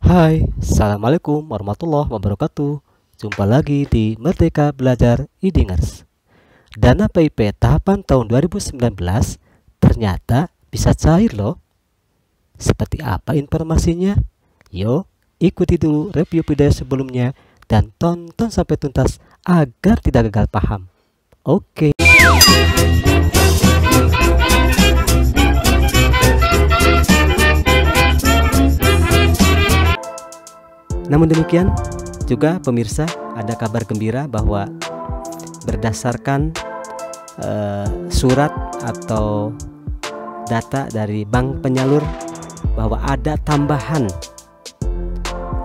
Hai, Assalamualaikum warahmatullahi wabarakatuh. Jumpa lagi di Merdeka Belajar e-Dingers. Dana PIP tahapan tahun 2019 ternyata bisa cair loh. Seperti apa informasinya? Yuk, ikuti dulu review video sebelumnya dan tonton sampai tuntas agar tidak gagal paham. Oke. Namun demikian, juga pemirsa, ada kabar gembira bahwa berdasarkan surat atau data dari bank penyalur bahwa ada tambahan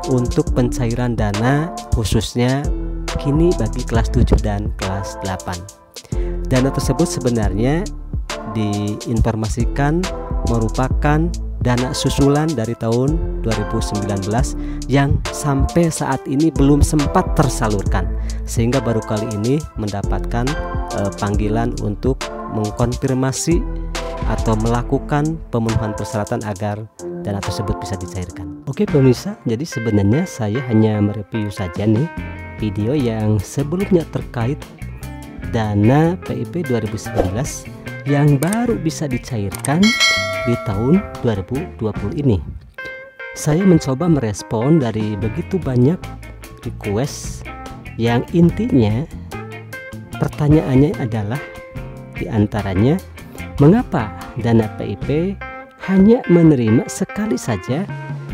untuk pencairan dana khususnya kini bagi kelas 7 dan kelas 8. Dana tersebut sebenarnya diinformasikan merupakan dana susulan dari tahun 2019 yang sampai saat ini belum sempat tersalurkan, sehingga baru kali ini mendapatkan panggilan untuk mengkonfirmasi atau melakukan pemenuhan persyaratan agar dana tersebut bisa dicairkan. Oke pemirsa, jadi sebenarnya saya hanya mereview saja nih video yang sebelumnya terkait dana PIP 2019 yang baru bisa dicairkan di tahun 2020 ini. Saya mencoba merespon dari begitu banyak request yang intinya pertanyaannya adalah diantaranya, mengapa dana PIP hanya menerima sekali saja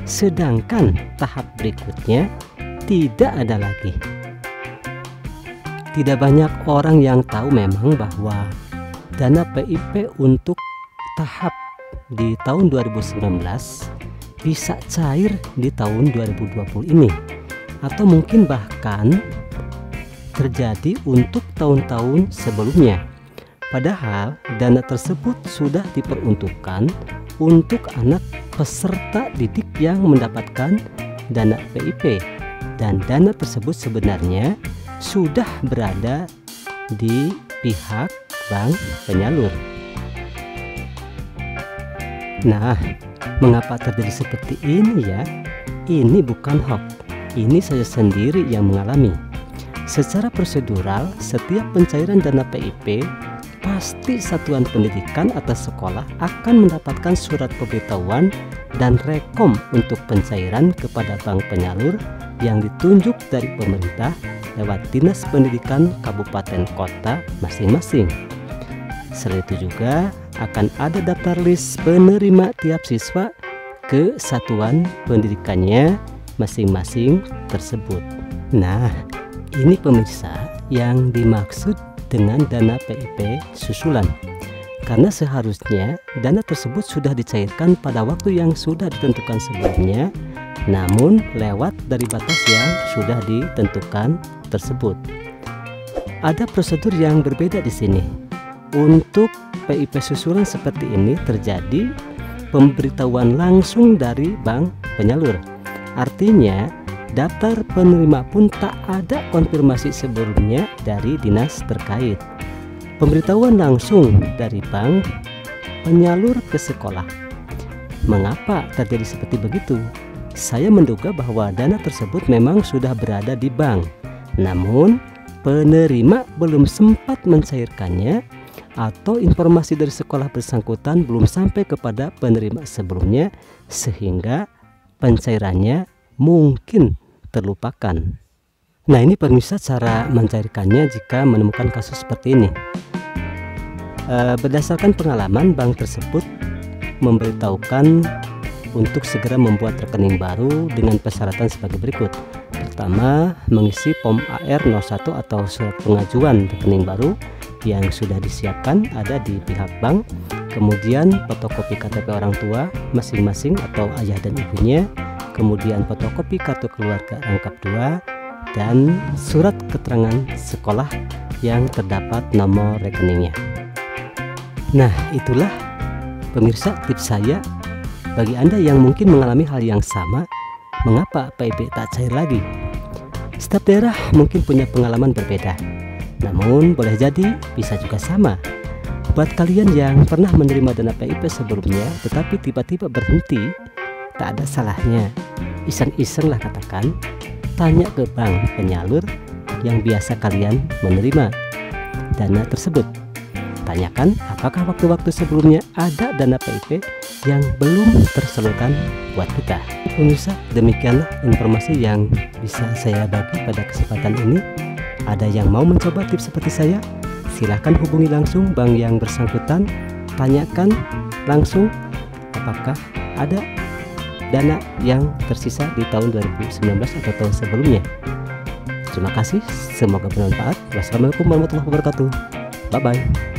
sedangkan tahap berikutnya tidak ada lagi. Tidak banyak orang yang tahu memang bahwa dana PIP untuk tahap di tahun 2019 bisa cair di tahun 2020 ini, atau mungkin bahkan terjadi untuk tahun-tahun sebelumnya. Padahal dana tersebut sudah diperuntukkan untuk anak peserta didik yang mendapatkan dana PIP, dan dana tersebut sebenarnya sudah berada di pihak bank penyalur. Nah, mengapa terjadi seperti ini ya? Ini bukan hoax, ini saya sendiri yang mengalami. Secara prosedural, setiap pencairan dana PIP pasti satuan pendidikan atau sekolah akan mendapatkan surat pemberitahuan dan rekom untuk pencairan kepada bank penyalur yang ditunjuk dari pemerintah lewat Dinas Pendidikan Kabupaten Kota masing-masing. Selain itu juga akan ada daftar list penerima tiap siswa ke satuan pendidikannya masing-masing tersebut. Nah, ini pemirsa yang dimaksud dengan dana PIP susulan, karena seharusnya dana tersebut sudah dicairkan pada waktu yang sudah ditentukan sebelumnya, namun lewat dari batas yang sudah ditentukan tersebut. Ada prosedur yang berbeda di sini. Untuk PIP susulan seperti ini terjadi pemberitahuan langsung dari bank penyalur. Artinya daftar penerima pun tak ada konfirmasi sebelumnya dari dinas terkait. Pemberitahuan langsung dari bank penyalur ke sekolah. Mengapa terjadi seperti begitu? Saya menduga bahwa dana tersebut memang sudah berada di bank, namun penerima belum sempat mencairkannya, atau informasi dari sekolah bersangkutan belum sampai kepada penerima sebelumnya, sehingga pencairannya mungkin terlupakan. Nah, ini pemirsa cara mencairkannya jika menemukan kasus seperti ini. Berdasarkan pengalaman, bank tersebut memberitahukan untuk segera membuat rekening baru dengan persyaratan sebagai berikut. Pertama, mengisi form AR01 atau surat pengajuan rekening baru yang sudah disiapkan ada di pihak bank, kemudian fotokopi KTP orang tua masing-masing atau ayah dan ibunya, kemudian fotokopi kartu keluarga lengkap 2, dan surat keterangan sekolah yang terdapat nomor rekeningnya. Nah, itulah pemirsa tips saya bagi Anda yang mungkin mengalami hal yang sama, mengapa PIP tak cair lagi. Setiap daerah mungkin punya pengalaman berbeda, namun boleh jadi bisa juga sama. Buat kalian yang pernah menerima dana PIP sebelumnya tetapi tiba-tiba berhenti, tak ada salahnya iseng-iseng lah katakan, tanya ke bank penyalur yang biasa kalian menerima dana tersebut. Tanyakan apakah waktu-waktu sebelumnya ada dana PIP yang belum tersalurkan buat kita. Pemirsa, demikianlah informasi yang bisa saya bagi pada kesempatan ini. Ada yang mau mencoba tips seperti saya? Silahkan hubungi langsung bank yang bersangkutan. Tanyakan langsung apakah ada dana yang tersisa di tahun 2019 atau tahun sebelumnya. Terima kasih, semoga bermanfaat. Wassalamualaikum warahmatullahi wabarakatuh. Bye bye.